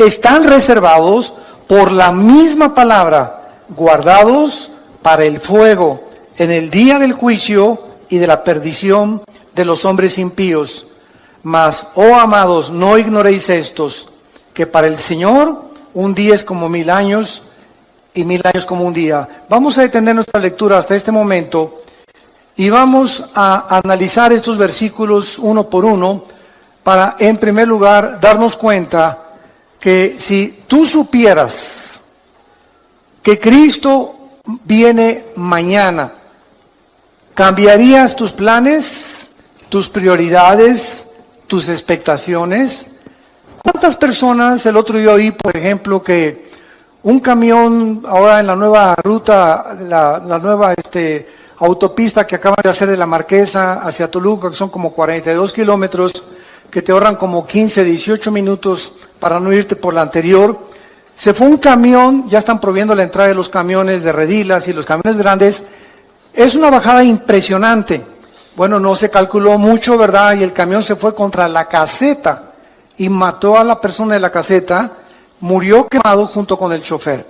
están reservados por la misma palabra, guardados para el fuego en el día del juicio y de la perdición de los hombres impíos. Mas, oh amados, no ignoréis estos, que para el Señor un día es como 1000 años y 1000 años como un día. Vamos a detener nuestra lectura hasta este momento y vamos a analizar estos versículos uno por uno para, en primer lugar, darnos cuenta que si tú supieras que Cristo viene mañana, ¿cambiarías tus planes, tus prioridades, tus expectaciones? ¿Cuántas personas el otro día oí, por ejemplo, que un camión ahora en la nueva ruta, la nueva autopista que acaban de hacer de la Marquesa hacia Toluca, que son como 42 kilómetros, que te ahorran como 15, 18 minutos para no irte por la anterior? Se fue un camión, ya están prohibiendo la entrada de los camiones de redilas y los camiones grandes. Es una bajada impresionante. Bueno, no se calculó mucho, ¿verdad? Y el camión se fue contra la caseta y mató a la persona de la caseta, murió quemado junto con el chofer.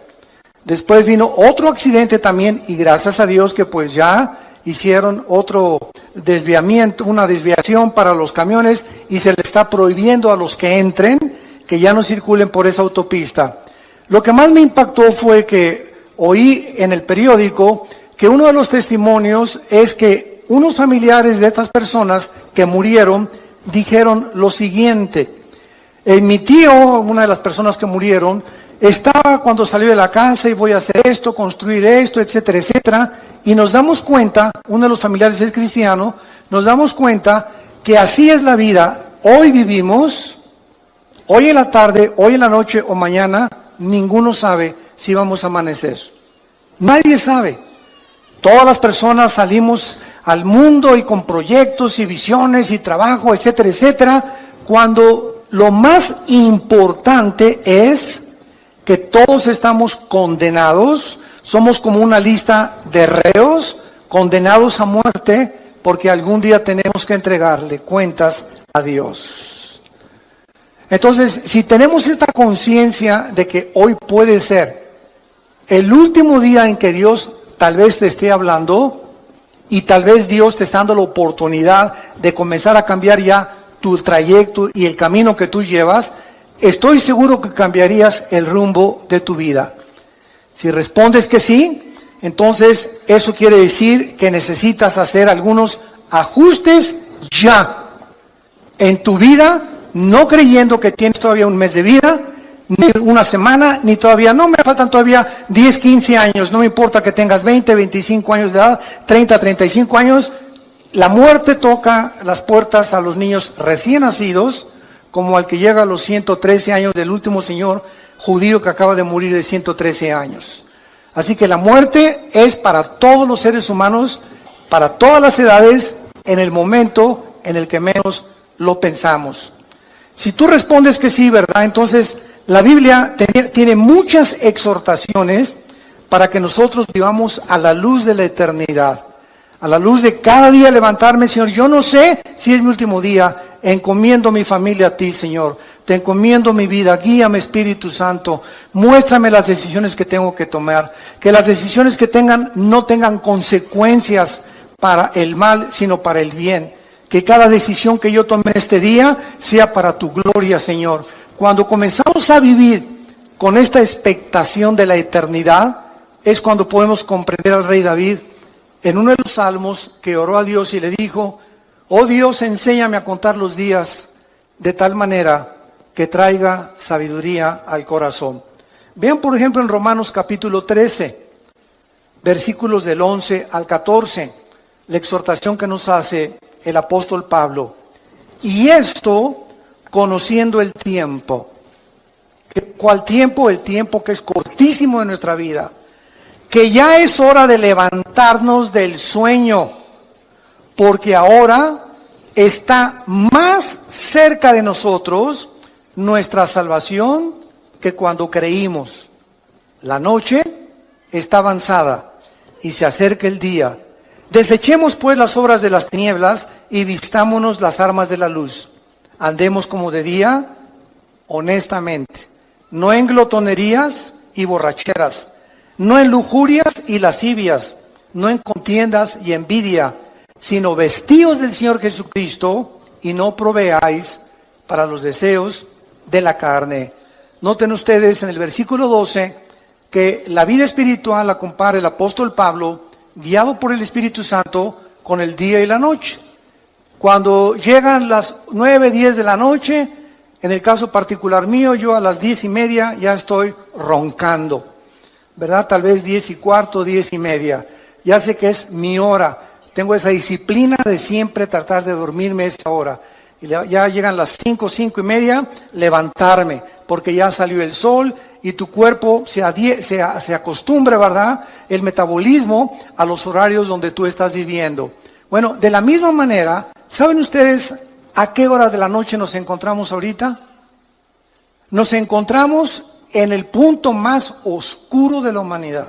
Después vino otro accidente también y gracias a Dios que pues ya hicieron otro desviamiento, una desviación para los camiones y se le está prohibiendo a los que entren que ya no circulen por esa autopista. Lo que más me impactó fue que oí en el periódico que uno de los testimonios es que unos familiares de estas personas que murieron dijeron lo siguiente: mi tío, una de las personas que murieron, estaba cuando salió de la casa y voy a hacer esto, construir esto, etcétera, etcétera, y nos damos cuenta, uno de los familiares es cristiano, nos damos cuenta que así es la vida. Hoy vivimos, hoy en la tarde, hoy en la noche o mañana, ninguno sabe si vamos a amanecer. Nadie sabe. Todas las personas salimos al mundo y con proyectos y visiones y trabajo, etcétera, etcétera, cuando lo más importante es que todos estamos condenados, somos como una lista de reos condenados a muerte, porque algún día tenemos que entregarle cuentas a Dios. Entonces, si tenemos esta conciencia de que hoy puede ser el último día en que Dios tal vez te esté hablando y tal vez Dios te está dando la oportunidad de comenzar a cambiar ya tu trayecto y el camino que tú llevas, estoy seguro que cambiarías el rumbo de tu vida. Si respondes que sí, entonces eso quiere decir que necesitas hacer algunos ajustes ya en tu vida, no creyendo que tienes todavía un mes de vida, ni una semana, ni todavía, no me faltan todavía 10, 15 años, no me importa que tengas 20, 25 años de edad, 30, 35 años, la muerte toca las puertas a los niños recién nacidos, como al que llega a los 113 años del último señor judío que acaba de morir de 113 años. Así que la muerte es para todos los seres humanos, para todas las edades, en el momento en el que menos lo pensamos. Si tú respondes que sí, ¿verdad? Entonces la Biblia tiene muchas exhortaciones para que nosotros vivamos a la luz de la eternidad. A la luz de cada día levantarme, Señor, yo no sé si es mi último día, encomiendo mi familia a ti, Señor, te encomiendo mi vida, guíame, Espíritu Santo, muéstrame las decisiones que tengo que tomar, que las decisiones que no tengan consecuencias para el mal, sino para el bien, que cada decisión que yo tome en este día sea para tu gloria, Señor. Cuando comenzamos a vivir con esta expectación de la eternidad, es cuando podemos comprender al rey David, en uno de los salmos, que oró a Dios y le dijo: oh Dios, enséñame a contar los días de tal manera que traiga sabiduría al corazón. Vean, por ejemplo, en Romanos capítulo 13, versículos del 11 al 14, la exhortación que nos hace el apóstol Pablo. Y esto, conociendo el tiempo. ¿Cuál tiempo? El tiempo que es cortísimo de nuestra vida. Que ya es hora de levantarnos del sueño, porque ahora está más cerca de nosotros nuestra salvación que cuando creímos. La noche está avanzada y se acerca el día. Desechemos pues las obras de las tinieblas y vistámonos las armas de la luz. Andemos como de día, honestamente, no en glotonerías y borracheras, no en lujurias y lascivias, no en contiendas y envidia, sino vestíos del Señor Jesucristo y no proveáis para los deseos de la carne. Noten ustedes en el versículo 12 que la vida espiritual la compara el apóstol Pablo, guiado por el Espíritu Santo, con el día y la noche. Cuando llegan las 9, 10 de la noche, en el caso particular mío, yo a las 10:30 ya estoy roncando, ¿verdad? Tal vez 10:15, 10:30. Ya sé que es mi hora. Tengo esa disciplina de siempre tratar de dormirme a esa hora. Y ya llegan las 5, 5:30, levantarme, porque ya salió el sol y tu cuerpo se acostumbra, ¿verdad? El metabolismo a los horarios donde tú estás viviendo. Bueno, de la misma manera, ¿saben ustedes a qué hora de la noche nos encontramos ahorita? Nos encontramos en el punto más oscuro de la humanidad,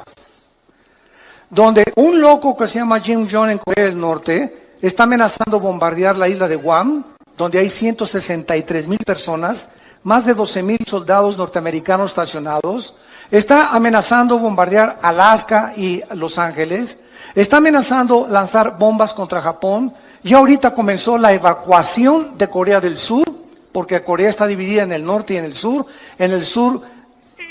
donde un loco que se llama Kim Jong en Corea del Norte está amenazando bombardear la isla de Guam, donde hay 163,000 personas, más de 12,000 soldados norteamericanos estacionados. Está amenazando bombardear Alaska y Los Ángeles. Está amenazando lanzar bombas contra Japón. Ya ahorita comenzó la evacuación de Corea del Sur, porque Corea está dividida en el norte y en el sur. En el sur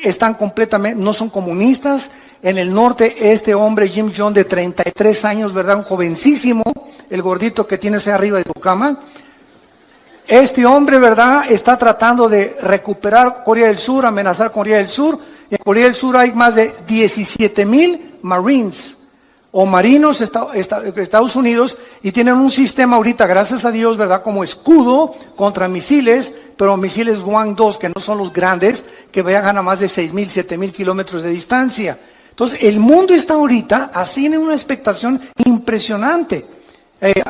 están completamente, no son comunistas. En el norte, este hombre, Kim Jong, de 33 años, ¿verdad? Un jovencísimo, el gordito que tienes ahí arriba de tu cama. Este hombre, ¿verdad?, está tratando de recuperar Corea del Sur, amenazar Corea del Sur. En Corea del Sur hay más de 17,000 Marines o marinos Estados Unidos, y tienen un sistema ahorita, gracias a Dios, ¿verdad?, como escudo contra misiles, pero misiles Hwang-2, que no son los grandes, que viajan a más de 6,000, 7,000 kilómetros de distancia. Entonces, el mundo está ahorita así en una expectación impresionante.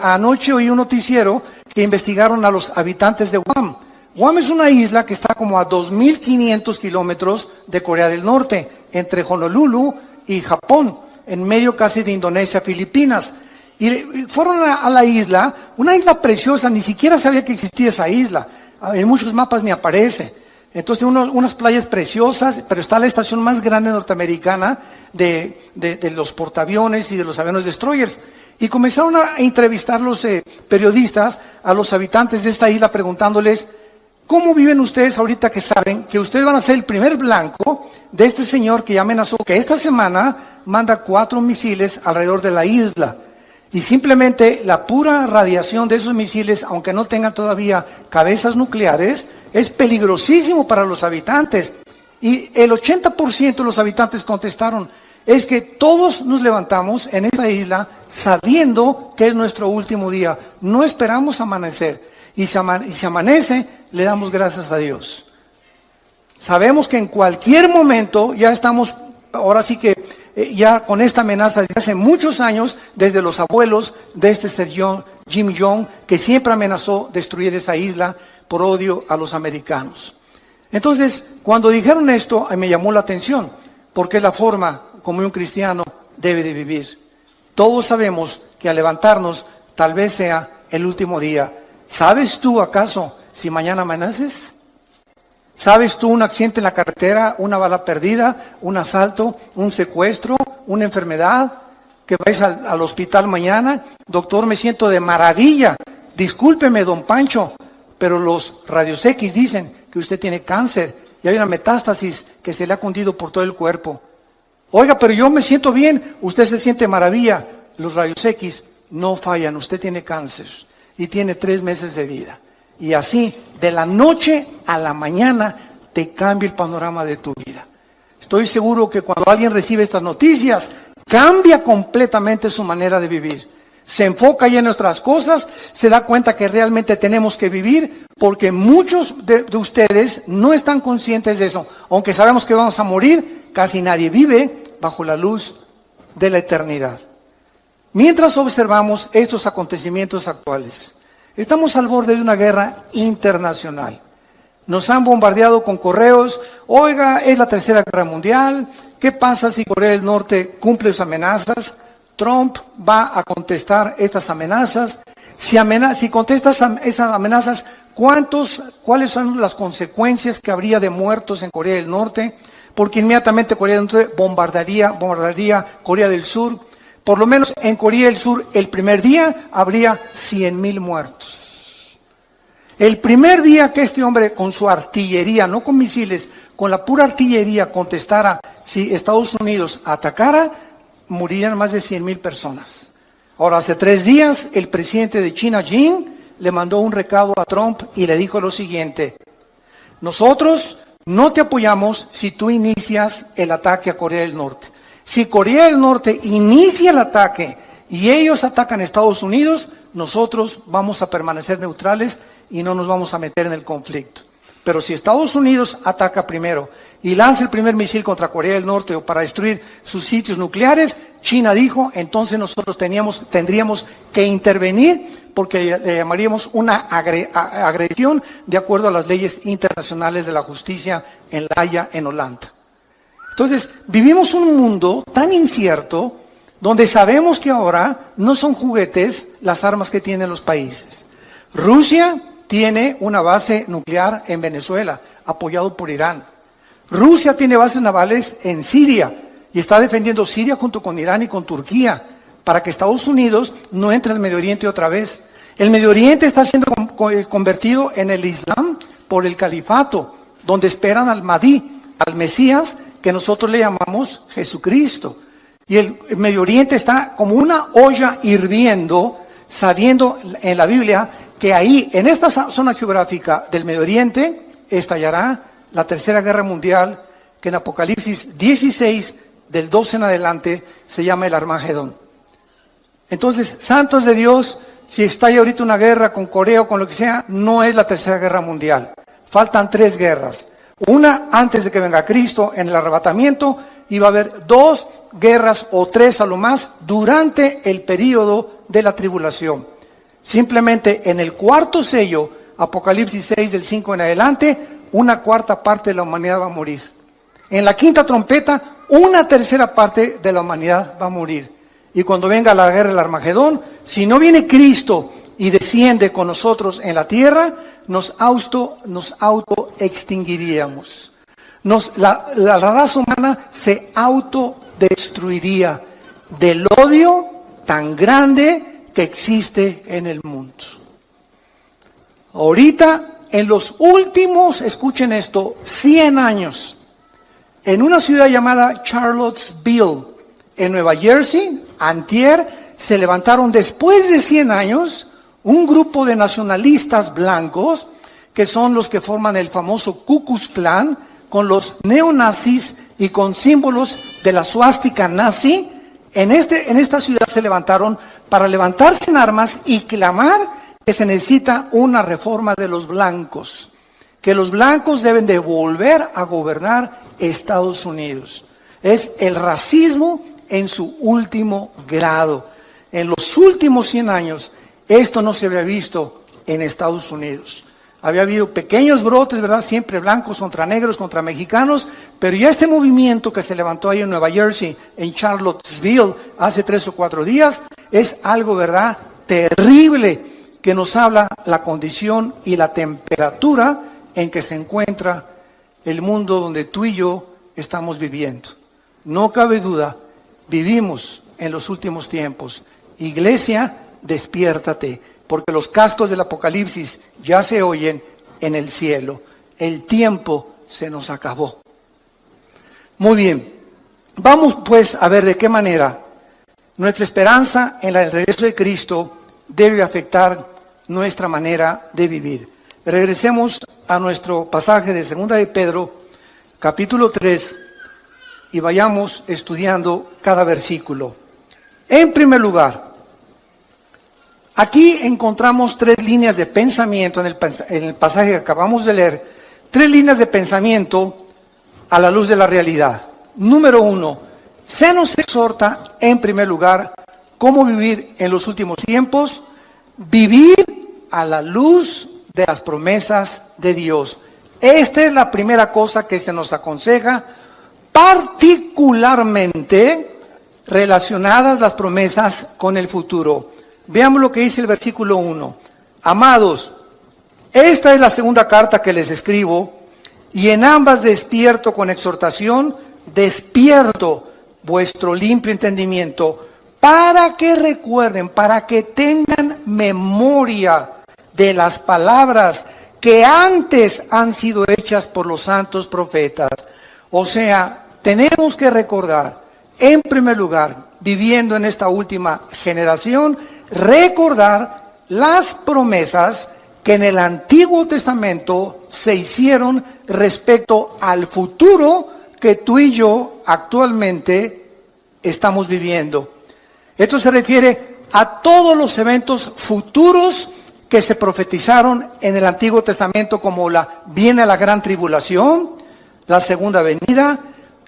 Anoche oí un noticiero que investigaron a los habitantes de Guam. Guam es una isla que está como a 2,500 kilómetros de Corea del Norte, entre Honolulu y Japón, en medio casi de Indonesia, Filipinas. Y fueron a la isla, una isla preciosa, ni siquiera sabía que existía esa isla. En muchos mapas ni aparece. Entonces, unas playas preciosas, pero está la estación más grande norteamericana de los portaaviones y de los aviones destroyers. Y comenzaron a entrevistar los periodistas a los habitantes de esta isla, preguntándoles: ¿cómo viven ustedes ahorita que saben que ustedes van a ser el primer blanco de este señor que ya amenazó que esta semana manda 4 misiles alrededor de la isla? Y simplemente la pura radiación de esos misiles, aunque no tengan todavía cabezas nucleares, es peligrosísimo para los habitantes. Y el 80% de los habitantes contestaron: es que todos nos levantamos en esta isla sabiendo que es nuestro último día. No esperamos amanecer. Y si amanece, le damos gracias a Dios. Sabemos que en cualquier momento ya estamos, ahora sí que ya con esta amenaza desde hace muchos años, desde los abuelos de este señor Kim Jong, que siempre amenazó destruir esa isla por odio a los americanos. Entonces, cuando dijeron esto, me llamó la atención, porque es la forma como un cristiano debe de vivir. Todos sabemos que al levantarnos tal vez sea el último día. ¿Sabes tú acaso si mañana amaneces? ¿Sabes tú un accidente en la carretera, una bala perdida, un asalto, un secuestro, una enfermedad? Que vais al hospital mañana: doctor, me siento de maravilla. Discúlpeme, don Pancho, pero los rayos X dicen que usted tiene cáncer y hay una metástasis que se le ha cundido por todo el cuerpo. Oiga, pero yo me siento bien. Usted se siente maravilla. Los rayos X no fallan. Usted tiene cáncer y tiene 3 meses de vida. Y así, de la noche a la mañana, te cambia el panorama de tu vida. Estoy seguro que cuando alguien recibe estas noticias, cambia completamente su manera de vivir. Se enfoca ya en nuestras cosas, se da cuenta que realmente tenemos que vivir, porque muchos de ustedes no están conscientes de eso. Aunque sabemos que vamos a morir, casi nadie vive bajo la luz de la eternidad. Mientras observamos estos acontecimientos actuales, estamos al borde de una guerra internacional. Nos han bombardeado con correos: oiga, es la Tercera Guerra Mundial. ¿Qué pasa si Corea del Norte cumple sus amenazas? Trump va a contestar estas amenazas. Si contesta esas amenazas, ¿Cuáles son las consecuencias que habría de muertos en Corea del Norte? Porque inmediatamente Corea del Norte bombardearía Corea del Sur. Por lo menos en Corea del Sur, el primer día habría 100,000 muertos. El primer día que este hombre con su artillería, no con misiles, con la pura artillería contestara si Estados Unidos atacara, morirían más de 100,000 personas. Ahora, hace 3 días, el presidente de China, Xi, le mandó un recado a Trump y le dijo lo siguiente: nosotros no te apoyamos si tú inicias el ataque a Corea del Norte. Si Corea del Norte inicia el ataque y ellos atacan a Estados Unidos, nosotros vamos a permanecer neutrales y no nos vamos a meter en el conflicto. Pero si Estados Unidos ataca primero y lanza el primer misil contra Corea del Norte o para destruir sus sitios nucleares, China dijo, entonces nosotros tendríamos que intervenir porque le llamaríamos una agresión de acuerdo a las leyes internacionales de la justicia en La Haya, en Holanda. Entonces, vivimos un mundo tan incierto donde sabemos que ahora no son juguetes las armas que tienen los países. Rusia tiene una base nuclear en Venezuela, apoyado por Irán. Rusia tiene bases navales en Siria y está defendiendo Siria junto con Irán y con Turquía para que Estados Unidos no entre al Medio Oriente otra vez. El Medio Oriente está siendo convertido en el Islam por el califato, donde esperan al Mahdi, al Mesías, que nosotros le llamamos Jesucristo. Y el Medio Oriente está como una olla hirviendo, sabiendo en la Biblia que ahí, en esta zona geográfica del Medio Oriente, estallará la Tercera Guerra Mundial, que en Apocalipsis 16, del 12 en adelante, se llama el Armagedón. Entonces, santos de Dios, si estalla ahorita una guerra con Corea o con lo que sea, no es la Tercera Guerra Mundial. Faltan 3 guerras. Una antes de que venga Cristo en el arrebatamiento, y va a haber 2 guerras o 3 a lo más durante el período de la tribulación. Simplemente en el 4º sello, Apocalipsis 6 del 5 en adelante, 1/4 parte de la humanidad va a morir. En la 5ª trompeta, 1/3 parte de la humanidad va a morir. Y cuando venga la guerra del Armagedón, si no viene Cristo y desciende con nosotros en la tierra, nos auto extinguiríamos. La raza humana se autodestruiría del odio tan grande que existe en el mundo. Ahorita, en los últimos, escuchen esto, 100 años, en una ciudad llamada Charlottesville, en Nueva Jersey, antier, se levantaron después de 100 años un grupo de nacionalistas blancos, que son los que forman el famoso Ku Klux Klan, con los neonazis y con símbolos de la suástica nazi. En esta ciudad se levantaron para levantarse en armas y clamar que se necesita una reforma de los blancos, que los blancos deben de volver a gobernar Estados Unidos. Es el racismo en su último grado. En los últimos 100 años, esto no se había visto en Estados Unidos. Había habido pequeños brotes, ¿verdad? Siempre blancos contra negros, contra mexicanos, pero ya este movimiento que se levantó ahí en Nueva Jersey, en Charlottesville, hace 3 o 4 días, es algo, ¿verdad?, terrible, que nos habla la condición y la temperatura en que se encuentra el mundo donde tú y yo estamos viviendo. No cabe duda, vivimos en los últimos tiempos. Iglesia, despiértate, porque los cascos del Apocalipsis ya se oyen en el cielo. El tiempo se nos acabó. Muy bien, vamos pues a ver de qué manera nuestra esperanza en el regreso de Cristo debe afectar nuestra manera de vivir. Regresemos a nuestro pasaje de 2 de Pedro, capítulo 3, y vayamos estudiando cada versículo. En primer lugar, aquí encontramos 3 líneas de pensamiento en el pasaje que acabamos de leer, 3 líneas de pensamiento a la luz de la realidad. Número 1, se nos exhorta en primer lugar cómo vivir en los últimos tiempos, vivir a la luz de las promesas de Dios. Esta es la primera cosa que se nos aconseja, particularmente relacionadas las promesas con el futuro. Veamos lo que dice el versículo 1. Amados, Esta es la segunda carta que les escribo, y en ambas despierto con exhortación, despierto vuestro limpio entendimiento, para que recuerden, para que tengan memoria de las palabras que antes han sido hechas por los santos profetas. O sea, tenemos que recordar, en primer lugar, viviendo en esta última generación, recordar las promesas que en el Antiguo Testamento se hicieron respecto al futuro que tú y yo actualmente estamos viviendo. Esto se refiere a todos los eventos futuros que se profetizaron en el Antiguo Testamento, como viene la gran tribulación, la segunda venida,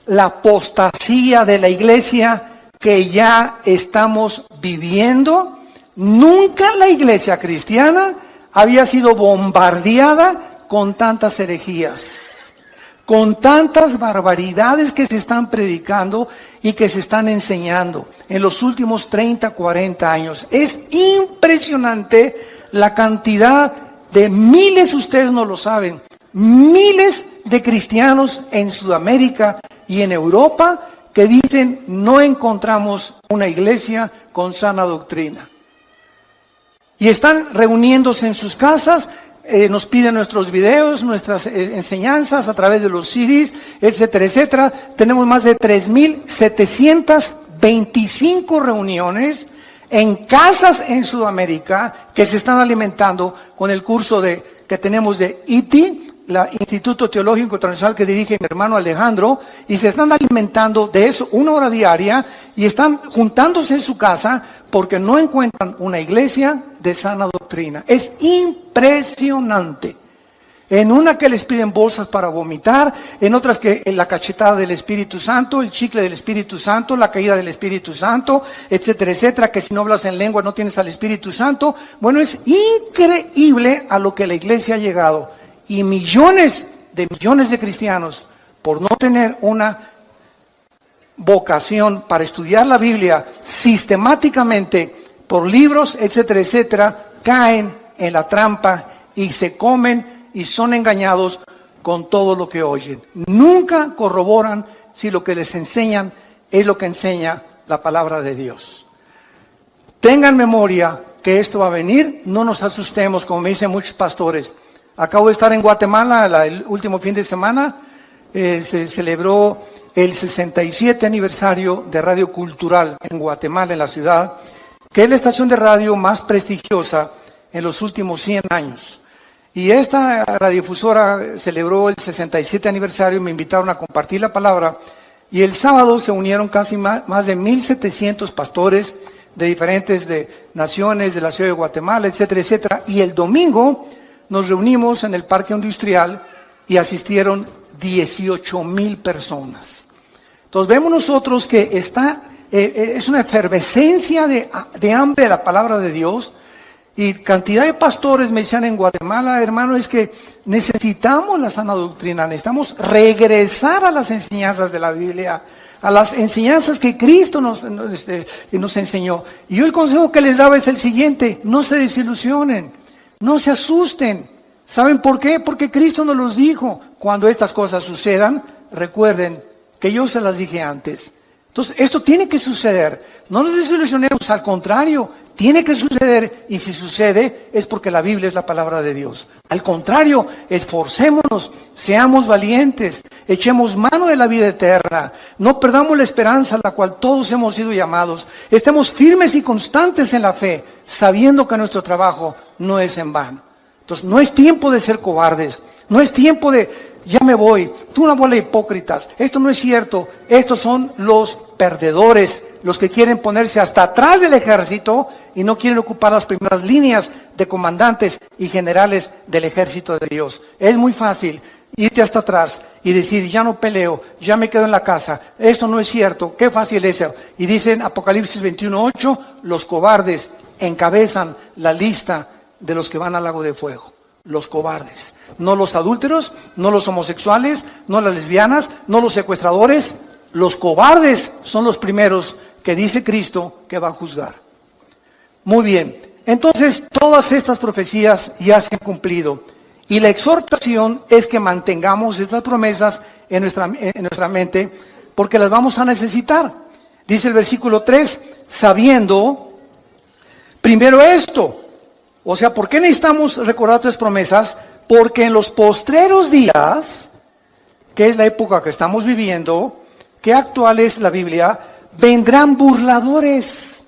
la apostasía de la iglesia que ya estamos viviendo. Nunca la iglesia cristiana había sido bombardeada con tantas herejías, con tantas barbaridades que se están predicando y que se están enseñando en los últimos 30, 40 años. Es impresionante la cantidad de miles, ustedes no lo saben, miles de cristianos en Sudamérica y en Europa que dicen no encontramos una iglesia con sana doctrina. Y están reuniéndose en sus casas, nos piden nuestros videos, nuestras enseñanzas a través de los CDs, etcétera, etcétera. Tenemos más de 3,725 reuniones en casas en Sudamérica que se están alimentando con el curso que tenemos de ITI, el Instituto Teológico Internacional que dirige mi hermano Alejandro, y se están alimentando de eso 1 hora diaria y están juntándose en su casa porque no encuentran una iglesia de sana doctrina. Es impresionante. En una que les piden bolsas para vomitar, en otras que la cachetada del Espíritu Santo, el chicle del Espíritu Santo, la caída del Espíritu Santo, etcétera, etcétera, que si no hablas en lengua no tienes al Espíritu Santo. Bueno, es increíble a lo que la iglesia ha llegado. Y millones de cristianos, por no tener una vocación para estudiar la Biblia sistemáticamente por libros, etcétera, etcétera, caen en la trampa y se comen y son engañados con todo lo que oyen. Nunca corroboran si lo que les enseñan es lo que enseña la palabra de Dios. Tengan memoria que esto va a venir, no nos asustemos, como me dicen muchos pastores. Acabo de estar en Guatemala el último fin de semana, se celebró el 67 aniversario de Radio Cultural en Guatemala, en la ciudad, que es la estación de radio más prestigiosa en los últimos 100 años. Y esta radiodifusora celebró el 67 aniversario, me invitaron a compartir la palabra, y el sábado se unieron casi más de 1,700 pastores de diferentes naciones, de la ciudad de Guatemala, etcétera, etcétera. Y el domingo nos reunimos en el Parque Industrial y asistieron 18,000 personas. Entonces vemos nosotros que es una efervescencia de hambre de la palabra de Dios, y cantidad de pastores me decían en Guatemala, hermano, es que necesitamos la sana doctrina, necesitamos regresar a las enseñanzas de la Biblia, a las enseñanzas que Cristo nos enseñó. Y yo el consejo que les daba es el siguiente: no se desilusionen, no se asusten. ¿Saben por qué? Porque Cristo nos los dijo. Cuando estas cosas sucedan, recuerden que yo se las dije antes. Entonces, esto tiene que suceder. No nos desilusionemos, al contrario, tiene que suceder. Y si sucede, es porque la Biblia es la palabra de Dios. Al contrario, esforcémonos, seamos valientes, echemos mano de la vida eterna. No perdamos la esperanza a la cual todos hemos sido llamados. Estemos firmes y constantes en la fe, sabiendo que nuestro trabajo no es en vano. Entonces, no es tiempo de ser cobardes, no es tiempo de, ya me voy, tú una bola de hipócritas, esto no es cierto. Estos son los perdedores, los que quieren ponerse hasta atrás del ejército y no quieren ocupar las primeras líneas de comandantes y generales del ejército de Dios. Es muy fácil irte hasta atrás y decir, ya no peleo, ya me quedo en la casa, esto no es cierto, qué fácil es eso. Y dicen Apocalipsis 21:8, los cobardes encabezan la lista de los que van al lago de fuego. Los cobardes, no los adúlteros, no los homosexuales, no las lesbianas, no los secuestradores. Los cobardes son los primeros que dice Cristo que va a juzgar. Muy bien, entonces todas estas profecías ya se han cumplido. Y la exhortación es que mantengamos estas promesas en nuestra mente, porque las vamos a necesitar. Dice el versículo 3, sabiendo primero esto. O sea, ¿por qué necesitamos recordar estas promesas? Porque en los postreros días, que es la época que estamos viviendo, que actual es la Biblia, vendrán burladores,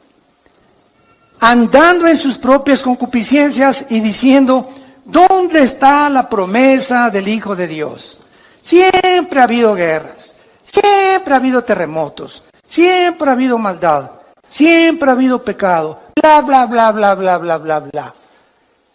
andando en sus propias concupiscencias y diciendo, ¿dónde está la promesa del Hijo de Dios? Siempre ha habido guerras, siempre ha habido terremotos, siempre ha habido maldad, siempre ha habido pecado, bla, bla, bla, bla, bla, bla, bla, bla.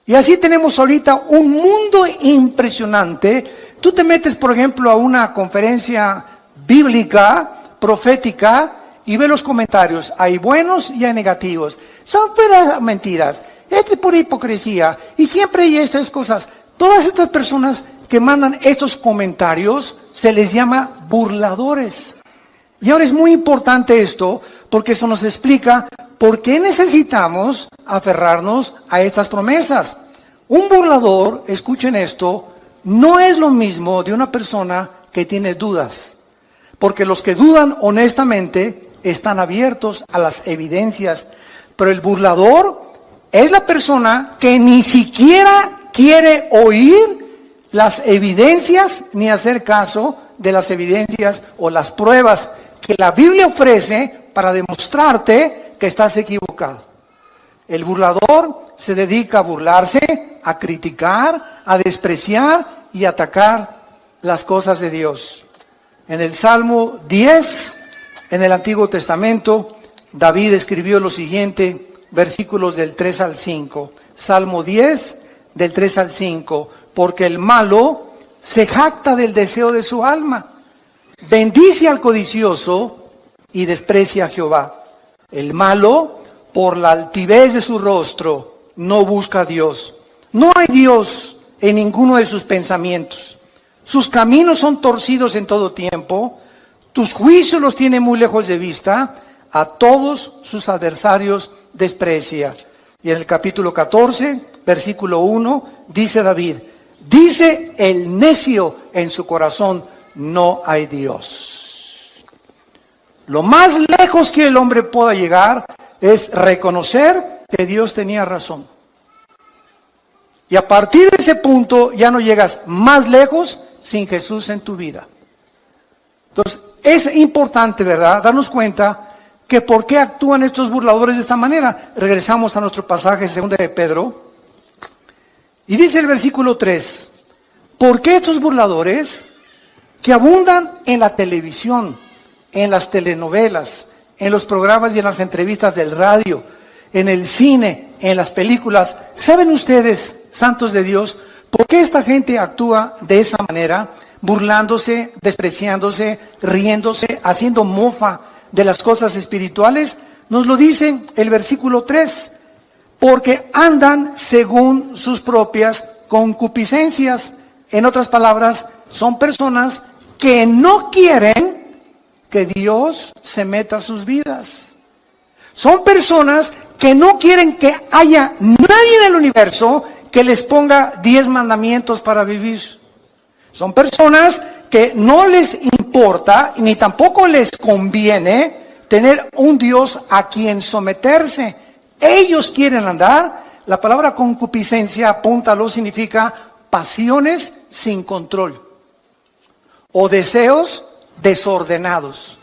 Y así tenemos ahorita un mundo impresionante. Tú te metes, por ejemplo, a una conferencia bíblica, profética, y ve los comentarios. Hay buenos y hay negativos. Son puras mentiras. Es pura hipocresía. Y siempre hay estas cosas. Todas estas personas que mandan estos comentarios se les llama burladores. Y ahora es muy importante esto, porque eso nos explica por qué necesitamos aferrarnos a estas promesas. Un burlador, escuchen esto, no es lo mismo de una persona que tiene dudas. Porque los que dudan honestamente están abiertos a las evidencias. Pero el burlador es la persona que ni siquiera quiere oír las evidencias ni hacer caso de las evidencias o las pruebas que la Biblia ofrece para demostrarte que estás equivocado. El burlador se dedica a burlarse, a criticar, a despreciar y atacar las cosas de Dios. En el Salmo 10, en el Antiguo Testamento, David escribió lo siguiente, versículos del 3 al 5. Salmo 10, del 3 al 5. Porque el malo se jacta del deseo de su alma, bendice al codicioso y desprecia a Jehová. El malo, por la altivez de su rostro, no busca a Dios. No hay Dios en ninguno de sus pensamientos. Sus caminos son torcidos en todo tiempo. Tus juicios los tiene muy lejos de vista. A todos sus adversarios desprecia. Y en el capítulo 14, versículo 1, dice David, dice el necio en su corazón, no hay Dios. Lo más lejos que el hombre pueda llegar es reconocer que Dios tenía razón. Y a partir de ese punto ya no llegas más lejos sin Jesús en tu vida. Entonces, es importante, ¿verdad?, darnos cuenta que por qué actúan estos burladores de esta manera. Regresamos a nuestro pasaje 2 de Pedro. Y dice el versículo 3, ¿por qué estos burladores que abundan en la televisión, en las telenovelas, en los programas y en las entrevistas del radio, en el cine, en las películas? ¿Saben ustedes, santos de Dios, por qué esta gente actúa de esa manera? Burlándose, despreciándose, riéndose, haciendo mofa de las cosas espirituales. Nos lo dice el versículo 3, porque andan según sus propias concupiscencias. En otras palabras, son personas que no quieren que Dios se meta a sus vidas. Son personas que no quieren que haya nadie del universo que les ponga 10 mandamientos para vivir. Son personas que no les importa ni tampoco les conviene tener un Dios a quien someterse. Ellos quieren andar. La palabra concupiscencia, apúntalo, significa pasiones sin control o deseos desordenados.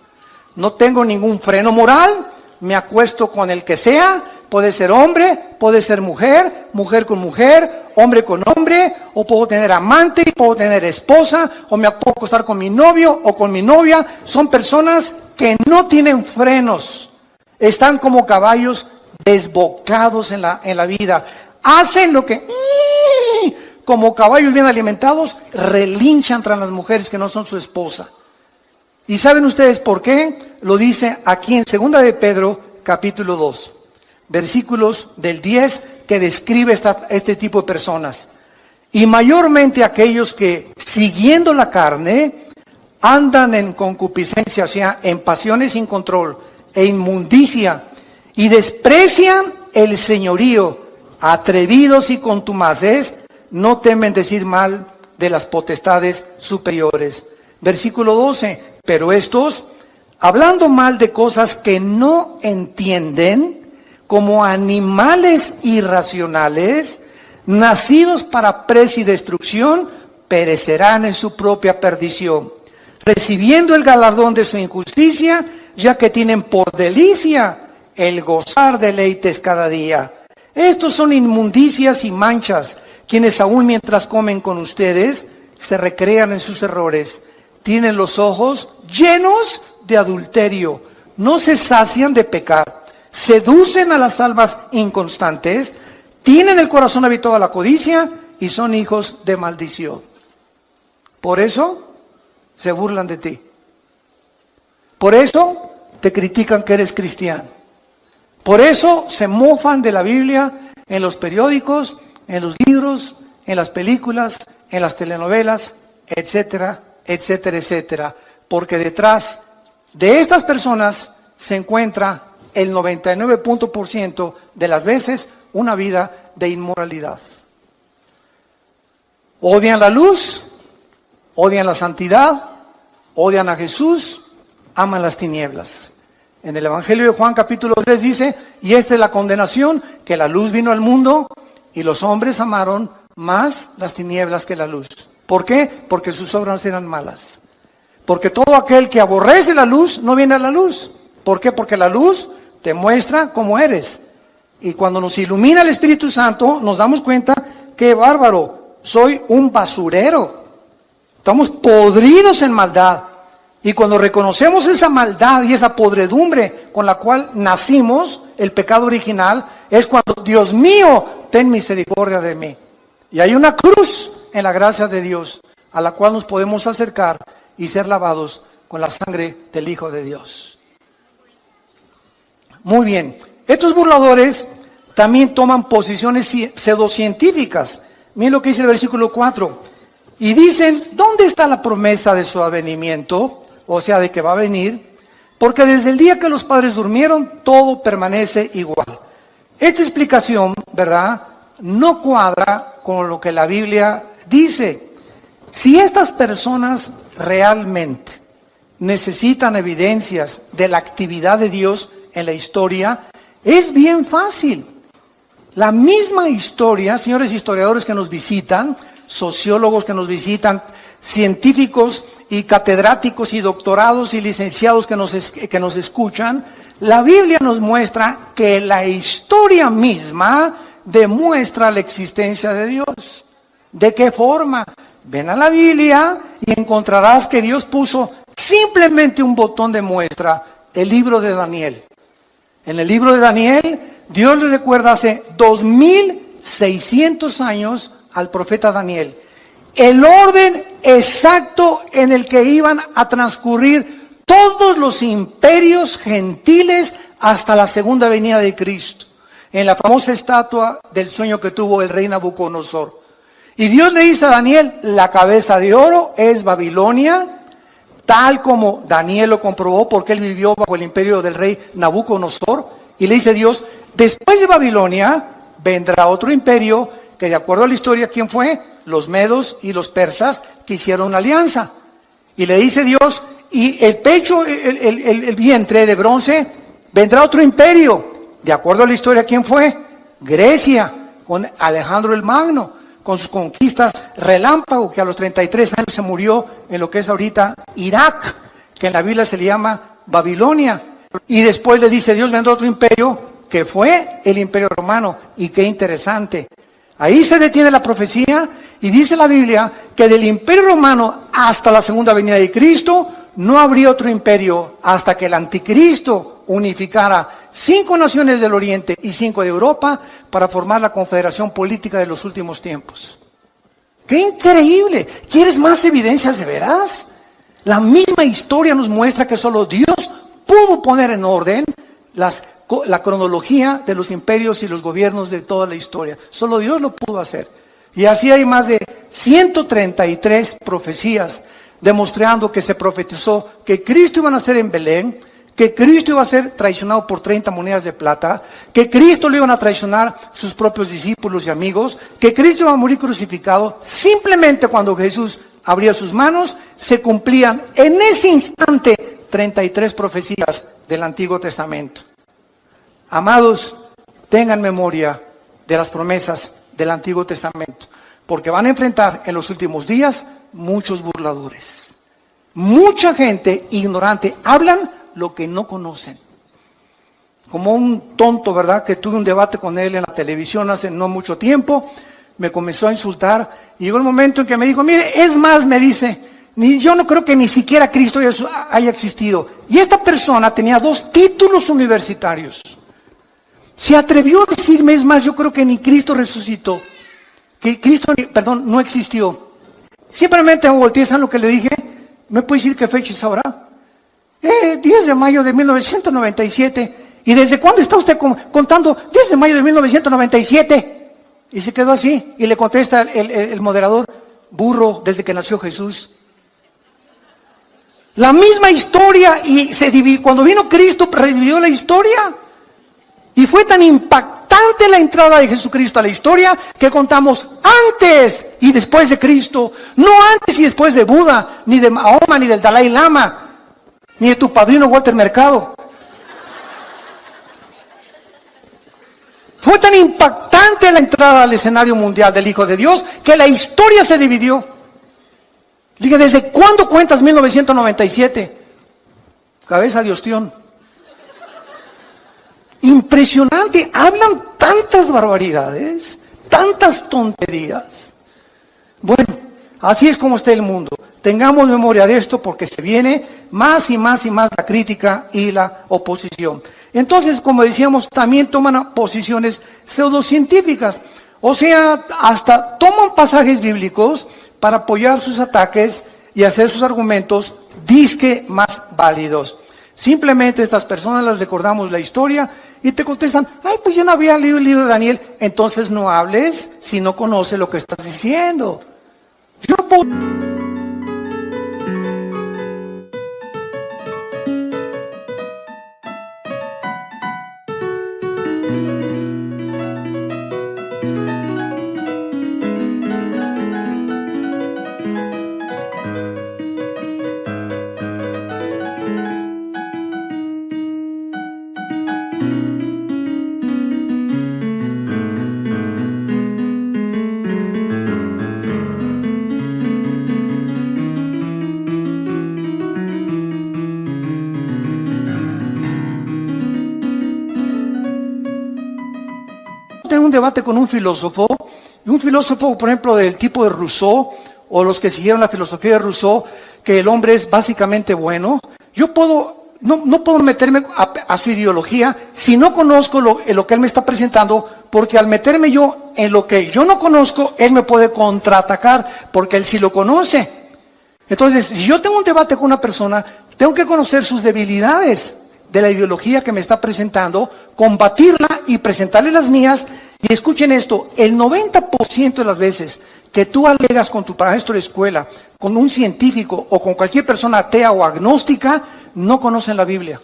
No tengo ningún freno moral, me acuesto con el que sea, puede ser hombre, puede ser mujer, mujer con mujer, hombre con hombre, o puedo tener amante, puedo tener esposa, o me puedo acostar con mi novio o con mi novia. Son personas que no tienen frenos, están como caballos desbocados en la vida. Hacen lo que, como caballos bien alimentados, relinchan tras las mujeres que no son su esposa. ¿Y saben ustedes por qué? Lo dice aquí en 2 de Pedro, capítulo 2. Versículos del 10 que describe este tipo de personas. Y mayormente aquellos que, siguiendo la carne, andan en concupiscencia, o sea, en pasiones sin control e inmundicia, y desprecian el señorío, atrevidos y contumaces, no temen decir mal de las potestades superiores. Versículo 12, pero estos, hablando mal de cosas que no entienden, como animales irracionales, nacidos para presa y destrucción, perecerán en su propia perdición, recibiendo el galardón de su injusticia, ya que tienen por delicia el gozar deleites cada día. Estos son inmundicias y manchas, quienes aún mientras comen con ustedes, se recrean en sus errores. Tienen los ojos llenos de adulterio, no se sacian de pecar, seducen a las almas inconstantes, tienen el corazón habituado a la codicia y son hijos de maldición. Por eso se burlan de ti. Por eso te critican que eres cristiano. Por eso se mofan de la Biblia en los periódicos, en los libros, en las películas, en las telenovelas, etcétera, etcétera, etcétera. Porque detrás de estas personas se encuentra el 99% de las veces una vida de inmoralidad. Odian la luz, odian la santidad, odian a Jesús, aman las tinieblas. En el Evangelio de Juan capítulo 3 dice, y esta es la condenación, que la luz vino al mundo y los hombres amaron más las tinieblas que la luz. ¿Por qué? Porque sus obras eran malas. Porque todo aquel que aborrece la luz no viene a la luz. ¿Por qué? Porque la luz te muestra cómo eres. Y cuando nos ilumina el Espíritu Santo, nos damos cuenta que bárbaro, soy un basurero. Estamos podridos en maldad. Y cuando reconocemos esa maldad y esa podredumbre con la cual nacimos, el pecado original, es cuando, Dios mío, ten misericordia de mí. Y hay una cruz en la gracia de Dios a la cual nos podemos acercar y ser lavados con la sangre del Hijo de Dios. Muy bien. Estos burladores también toman posiciones pseudocientíficas. Miren lo que dice el versículo 4. Y dicen, ¿dónde está la promesa de su advenimiento? O sea, de que va a venir. Porque desde el día que los padres durmieron, todo permanece igual. Esta explicación, ¿verdad?, no cuadra con lo que la Biblia dice. Si estas personas realmente necesitan evidencias de la actividad de Dios en la historia, es bien fácil. La misma historia, señores historiadores que nos visitan, sociólogos que nos visitan, científicos y catedráticos y doctorados y licenciados que nos escuchan, la Biblia nos muestra que la historia misma demuestra la existencia de Dios. ¿De qué forma? Ven a la Biblia y encontrarás que Dios puso simplemente un botón de muestra, el libro de Daniel. En el libro de Daniel, Dios le recuerda hace 2600 años al profeta Daniel el orden exacto en el que iban a transcurrir todos los imperios gentiles hasta la segunda venida de Cristo, en la famosa estatua del sueño que tuvo el rey Nabucodonosor. Y Dios le dice a Daniel, la cabeza de oro es Babilonia, tal como Daniel lo comprobó porque él vivió bajo el imperio del rey Nabucodonosor. Y le dice Dios, después de Babilonia vendrá otro imperio que, de acuerdo a la historia, ¿quién fue? Los medos y los persas, que hicieron una alianza. Y le dice Dios, y el pecho, el vientre de bronce, vendrá otro imperio. De acuerdo a la historia, ¿quién fue? Grecia, con Alejandro el Magno, con sus conquistas relámpago, que a los 33 años se murió en lo que es ahorita Irak, que en la Biblia se le llama Babilonia. Y después le dice Dios, vendrá otro imperio, que fue el Imperio Romano. Y qué interesante. Ahí se detiene la profecía y dice la Biblia que del Imperio Romano hasta la segunda venida de Cristo no habría otro imperio hasta que el anticristo unificara 5 naciones del Oriente y 5 de Europa para formar la confederación política de los últimos tiempos. ¡Qué increíble! ¿Quieres más evidencias de veras? La misma historia nos muestra que solo Dios pudo poner en orden la cronología de los imperios y los gobiernos de toda la historia. Solo Dios lo pudo hacer. Y así hay más de 133 profecías demostrando que se profetizó que Cristo iba a nacer en Belén, que Cristo iba a ser traicionado por 30 monedas de plata, que Cristo le iban a traicionar sus propios discípulos y amigos, que Cristo iba a morir crucificado. Simplemente cuando Jesús abría sus manos, se cumplían en ese instante 33 profecías del Antiguo Testamento. Amados, tengan memoria de las promesas del Antiguo Testamento, porque van a enfrentar en los últimos días muchos burladores. Mucha gente ignorante, hablan lo que no conocen. Como un tonto, ¿verdad? Que tuve un debate con él en la televisión hace no mucho tiempo, me comenzó a insultar, y llegó el momento en que me dijo, mire, es más, me dice, yo no creo que ni siquiera Cristo haya existido. Y esta persona tenía 2 títulos universitarios. Se atrevió a decirme, es más, yo creo que ni Cristo resucitó, que Cristo, no existió. Simplemente me volteé, ¿saben lo que le dije? ¿Me puede decir qué fecha es ahora? 10 de mayo de 1997. ¿Y desde cuándo está usted contando? 10 de mayo de 1997. Y se quedó así. Y le contesta el moderador, burro, desde que nació Jesús. La misma historia, y se dividió. Cuando vino Cristo, revivió la historia. Y fue tan impactante la entrada de Jesucristo a la historia que contamos antes y después de Cristo. No antes y después de Buda, ni de Mahoma, ni del Dalai Lama, ni de tu padrino Walter Mercado. Fue tan impactante la entrada al escenario mundial del Hijo de Dios que la historia se dividió. Dije, ¿desde cuándo cuentas 1997? Cabeza de ostión. Impresionante, hablan tantas barbaridades, tantas tonterías. Bueno, así es como está el mundo. Tengamos memoria de esto porque se viene más y más y más la crítica y la oposición. Entonces, como decíamos, también toman posiciones pseudocientíficas. O sea, hasta toman pasajes bíblicos para apoyar sus ataques y hacer sus argumentos disque más válidos. Simplemente estas personas les recordamos la historia y te contestan, ay, pues yo no había leído el libro de Daniel. Entonces no hables si no conoces lo que estás diciendo. Yo no puedo... Tengo un debate con un filósofo, por ejemplo, del tipo de Rousseau, o los que siguieron la filosofía de Rousseau, que el hombre es básicamente bueno. Yo no puedo meterme a su ideología si no conozco lo que él me está presentando, porque al meterme yo en lo que yo no conozco, él me puede contraatacar, porque él sí lo conoce. Entonces, si yo tengo un debate con una persona, tengo que conocer sus debilidades de la ideología que me está presentando, combatirla y presentarle las mías. Y escuchen esto, el 90% de las veces que tú alegas con tu maestro de escuela, con un científico o con cualquier persona atea o agnóstica, no conocen la Biblia.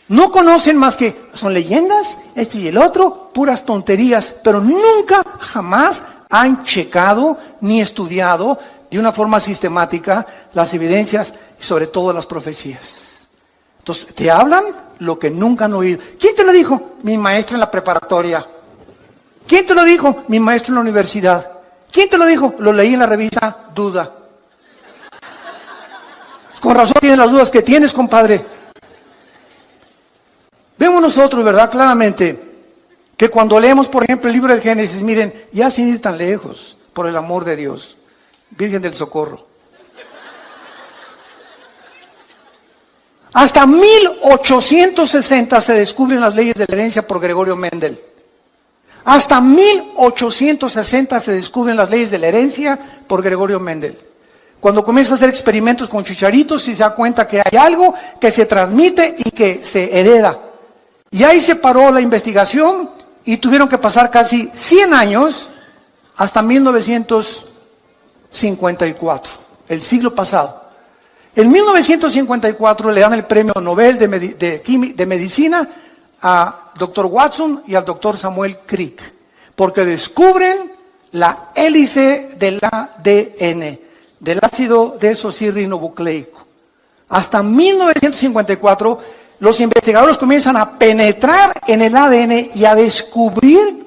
No conocen más que son leyendas, esto y el otro, puras tonterías, pero nunca, jamás han checado ni estudiado de una forma sistemática las evidencias y sobre todo las profecías. Entonces, te hablan lo que nunca han oído. ¿Quién te lo dijo? Mi maestro en la preparatoria. ¿Quién te lo dijo? Mi maestro en la universidad. ¿Quién te lo dijo? Lo leí en la revista Duda. Con razón tienes las dudas que tienes, compadre. Vemos nosotros, ¿verdad? Claramente, que cuando leemos, por ejemplo, el libro del Génesis, miren, ya sin ir tan lejos, por el amor de Dios, Virgen del Socorro. Hasta 1860 se descubren las leyes de la herencia por Gregorio Mendel. Hasta 1860 se descubren las leyes de la herencia por Gregorio Mendel. Cuando comienza a hacer experimentos con chicharitos y se da cuenta que hay algo que se transmite y que se hereda. Y ahí se paró la investigación y tuvieron que pasar casi 100 años hasta 1954, el siglo pasado. En 1954 le dan el premio Nobel de Medicina a Dr. Watson y al Dr. Samuel Crick, porque descubren la hélice del ADN, del ácido desoxirribonucleico. Hasta 1954, los investigadores comienzan a penetrar en el ADN y a descubrir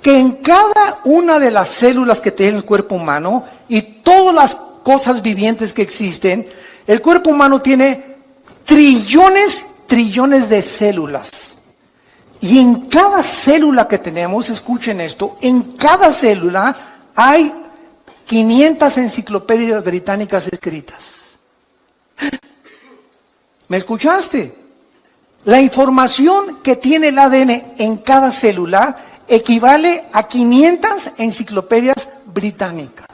que en cada una de las células que tiene el cuerpo humano y todas las cosas vivientes que existen, el cuerpo humano tiene trillones de células. Y en cada célula que tenemos, escuchen esto, en cada célula hay 500 enciclopedias británicas escritas. ¿Me escuchaste? La información que tiene el ADN en cada célula equivale a 500 enciclopedias británicas.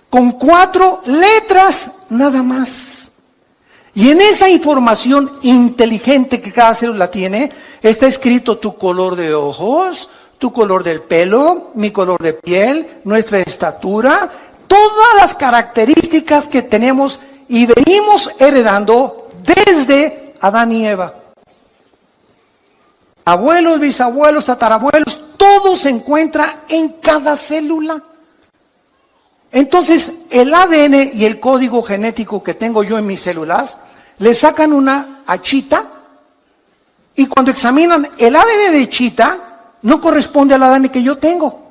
Con 4 letras nada más. Y en esa información inteligente que cada célula tiene, está escrito tu color de ojos, tu color del pelo, mi color de piel, nuestra estatura, todas las características que tenemos y venimos heredando desde Adán y Eva. Abuelos, bisabuelos, tatarabuelos, todo se encuentra en cada célula. Entonces, el ADN y el código genético que tengo yo en mis células, le sacan una a Chita, y cuando examinan el ADN de Chita, no corresponde al ADN que yo tengo.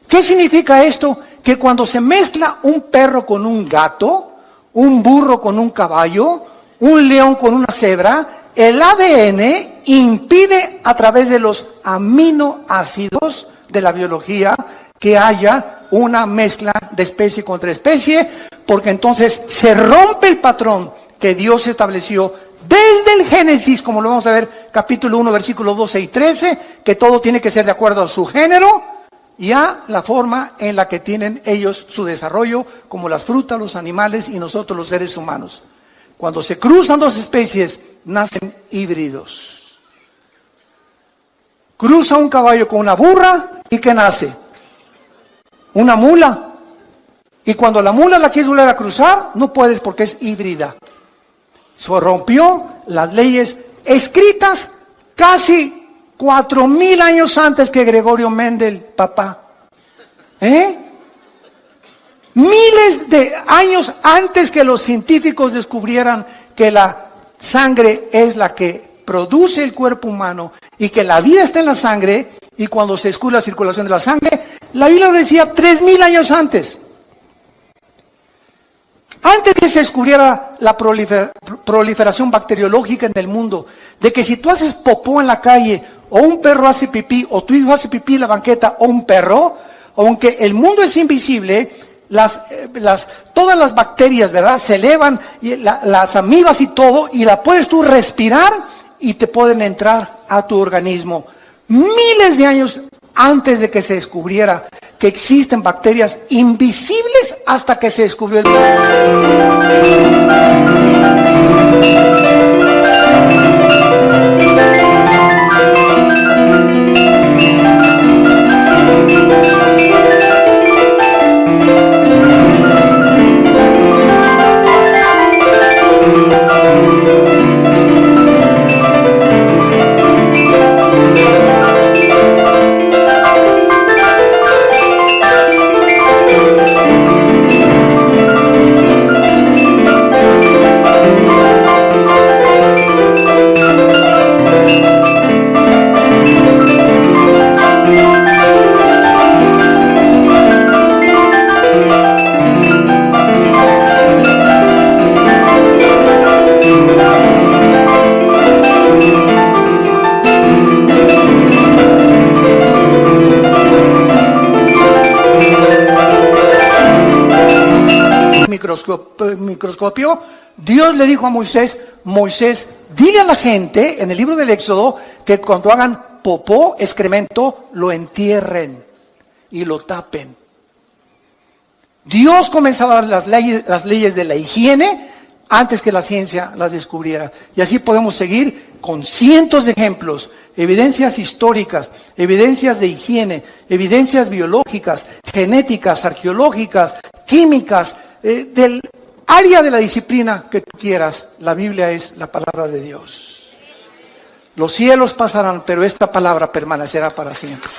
¿Qué significa esto? Que cuando se mezcla un perro con un gato, un burro con un caballo, un león con una cebra, el ADN impide a través de los aminoácidos de la biología que haya una mezcla de especie contra especie, porque entonces se rompe el patrón que Dios estableció desde el Génesis, como lo vamos a ver, capítulo 1, versículos 12 y 13, que todo tiene que ser de acuerdo a su género y a la forma en la que tienen ellos su desarrollo, como las frutas, los animales y nosotros los seres humanos. Cuando se cruzan dos especies, nacen híbridos. Cruza un caballo con una burra y ¿qué nace? Una mula. Y cuando la mula la quieres volver a cruzar, no puedes porque es híbrida. Se rompió las leyes escritas casi 4,000 años antes que Gregorio Mendel, papá. Miles de años antes que los científicos descubrieran que la sangre es la que produce el cuerpo humano y que la vida está en la sangre, y cuando se descubre la circulación de la sangre, la Biblia lo decía 3,000 años antes. Antes que se descubriera la proliferación bacteriológica en el mundo, de que si tú haces popó en la calle, o un perro hace pipí, o tu hijo hace pipí en la banqueta, o un perro, aunque el mundo es invisible, todas las bacterias, ¿verdad?, se elevan, y las amibas y todo, y la puedes tú respirar, y te pueden entrar a tu organismo. Miles de años antes de que se descubriera que existen bacterias invisibles hasta que se descubrió el microscopio. Dios le dijo a Moisés, dile a la gente en el libro del Éxodo que cuando hagan popó, excremento, lo entierren y lo tapen. Dios comenzaba a dar las leyes de la higiene antes que la ciencia las descubriera. Y así podemos seguir con cientos de ejemplos, evidencias históricas, evidencias de higiene, evidencias biológicas, genéticas, arqueológicas, químicas, área de la disciplina que tú quieras, la Biblia es la palabra de Dios. Los cielos pasarán, pero esta palabra permanecerá para siempre.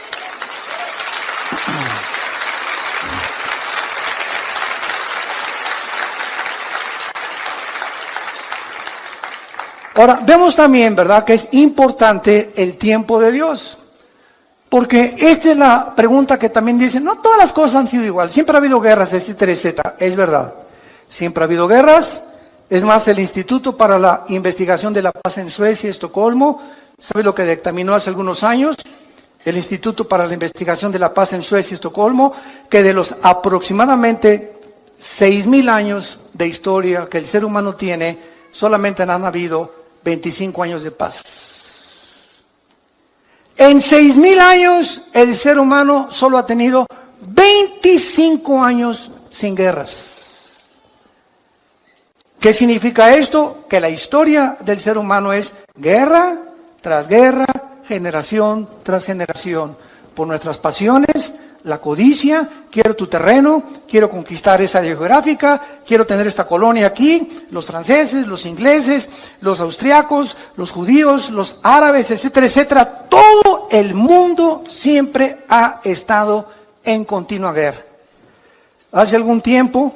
Ahora, vemos también, ¿verdad?, que es importante el tiempo de Dios. Porque esta es la pregunta que también dicen, no todas las cosas han sido igual, siempre ha habido guerras, etcétera, etcétera. Es verdad, siempre ha habido guerras. Es más, el Instituto para la Investigación de la Paz en Suecia, Estocolmo, ¿sabe lo que dictaminó hace algunos años? El Instituto para la Investigación de la Paz en Suecia, Estocolmo, que de los aproximadamente 6,000 años de historia que el ser humano tiene, solamente han habido 25 años de paz. En 6,000 años, el ser humano solo ha tenido 25 años sin guerras. ¿Qué significa esto? Que la historia del ser humano es guerra tras guerra, generación tras generación, por nuestras pasiones, la codicia, quiero tu terreno, quiero conquistar esa área geográfica, quiero tener esta colonia aquí, los franceses, los ingleses, los austriacos, los judíos, los árabes, etcétera, etcétera. Todo el mundo siempre ha estado en continua guerra. Hace algún tiempo,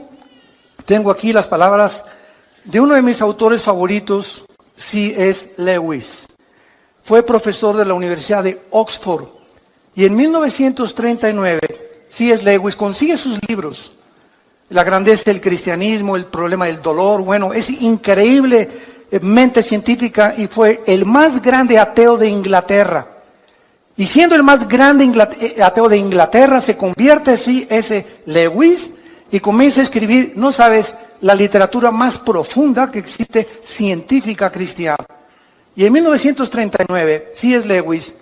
tengo aquí las palabras de uno de mis autores favoritos, C.S. Lewis. Fue profesor de la Universidad de Oxford. Y en 1939, C.S. Lewis consigue sus libros, La grandeza del cristianismo, El problema del dolor. Bueno, es increíblemente científica y fue el más grande ateo de Inglaterra. Y siendo el más grande ateo de Inglaterra, se convierte C.S. Lewis y comienza a escribir, no sabes, la literatura más profunda que existe científica cristiana. Y en 1939, C.S. Lewis,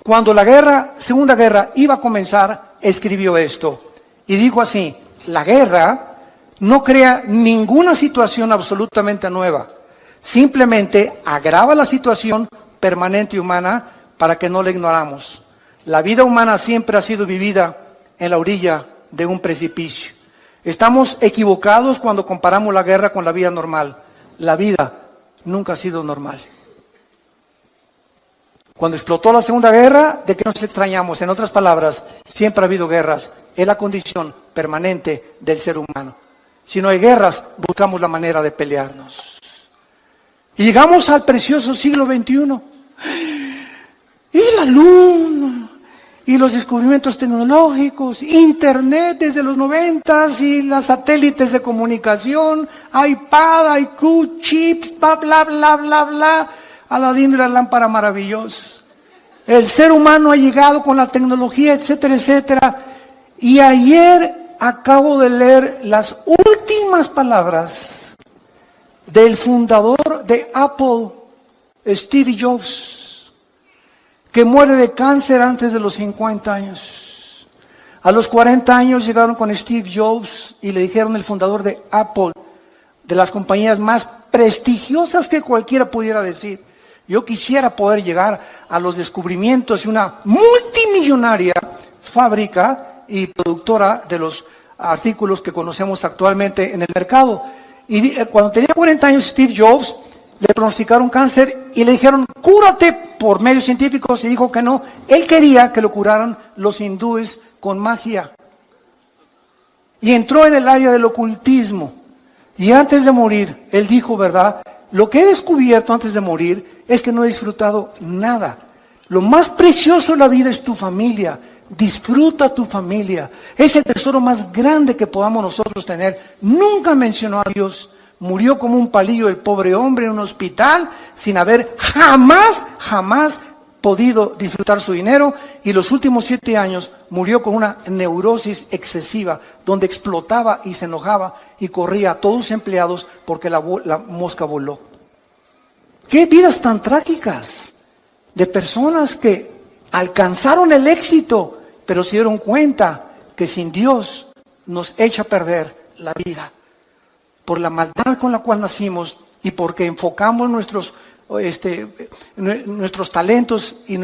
cuando la Segunda Guerra iba a comenzar, escribió esto. Y dijo así, la guerra no crea ninguna situación absolutamente nueva. Simplemente agrava la situación permanente humana para que no la ignoramos. La vida humana siempre ha sido vivida en la orilla de un precipicio. Estamos equivocados cuando comparamos la guerra con la vida normal. La vida nunca ha sido normal. Cuando explotó la Segunda Guerra, ¿de qué nos extrañamos? En otras palabras, siempre ha habido guerras. Es la condición permanente del ser humano. Si no hay guerras, buscamos la manera de pelearnos. Y llegamos al precioso siglo XXI. Y la luna, y los descubrimientos tecnológicos, Internet desde los 90s, y los satélites de comunicación, iPad, IQ, chips, bla, bla, bla, bla, bla. Aladín y la lámpara maravillosa. El ser humano ha llegado con la tecnología, etcétera, etcétera. Y ayer acabo de leer las últimas palabras del fundador de Apple, Steve Jobs, que muere de cáncer antes de los 50 años. A los 40 años llegaron con Steve Jobs y le dijeron, el fundador de Apple, de las compañías más prestigiosas que cualquiera pudiera decir, yo quisiera poder llegar a los descubrimientos de una multimillonaria fábrica y productora de los artículos que conocemos actualmente en el mercado. Y cuando tenía 40 años Steve Jobs, le pronosticaron cáncer y le dijeron, cúrate por medios científicos, y dijo que no. Él quería que lo curaran los hindúes con magia. Y entró en el área del ocultismo. Y antes de morir, él dijo, ¿verdad? Lo que he descubierto antes de morir es que no he disfrutado nada. Lo más precioso de la vida es tu familia. Disfruta tu familia. Es el tesoro más grande que podamos nosotros tener. Nunca mencionó a Dios. Murió como un palillo el pobre hombre en un hospital sin haber jamás podido disfrutar su dinero, y los últimos 7 años murió con una neurosis excesiva, donde explotaba y se enojaba y corría a todos los empleados porque la mosca voló. ¡Qué vidas tan trágicas! De personas que alcanzaron el éxito, pero se dieron cuenta que sin Dios nos echa a perder la vida. Por la maldad con la cual nacimos y porque enfocamos nuestros talentos y